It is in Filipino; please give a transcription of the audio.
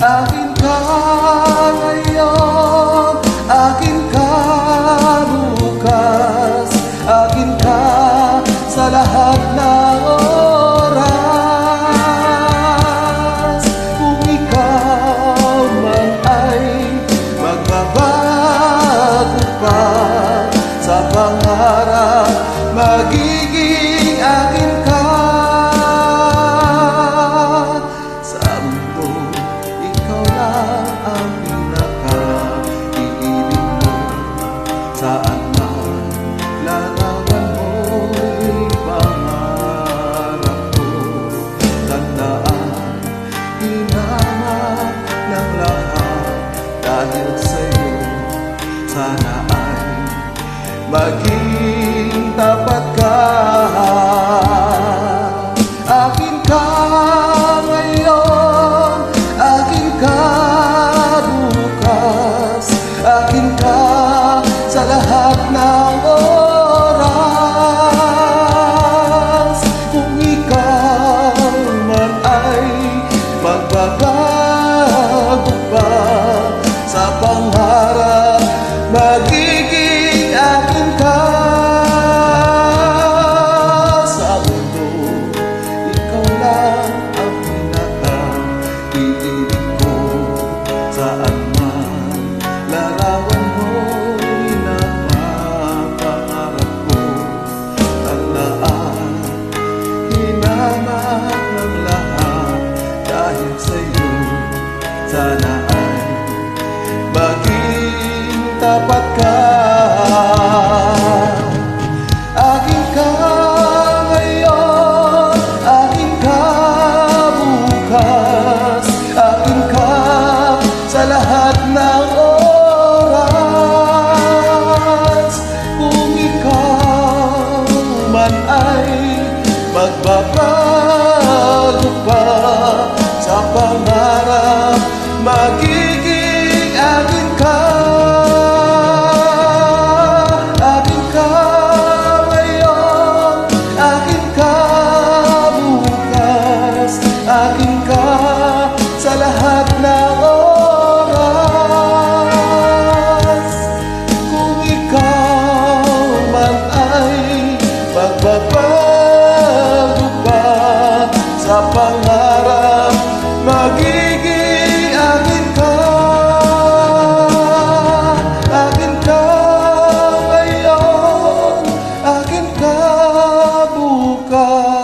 Akin ka ngayon, akin ka bukas, akin ka sa lahat ng oras. Kung ikaw man ay magbabago pa sa pangarap, magiging akin ka. Sa mundo, ikaw lang ang pinaka-iibig mo. Saan man larawan mo'y pangarap ko. Tandaan, hinamak ng lahat dahil sa'yo. Sana ay maging tapat ka. Akin ka ngayon, akin ka bukas, akin ka sa lahat ng oras. Kung ikaw man ay magbabago pa sa pangarap, magiging akin ka. Sa mundo, ikaw lang ang pinaka-iibig ko. Saan man larawan mo'y napapangarap ko. Tandaan, hinamak ng lahat dahil sa'yo. Sana ay maging tapat ka. Akin ka ngayon, akin ka bukas, akin ka sa lahat ng oras. Kung ikaw man ay magbabago pa sa pangarap, magiging akin ka. Akin ka ngayon, akin ka bukas, akin ka sa lahat ng oras. Kung ikaw man ay magbabago pa sa pangarap, magiging akin ka. Akin ka ngayon, akin ka bukas.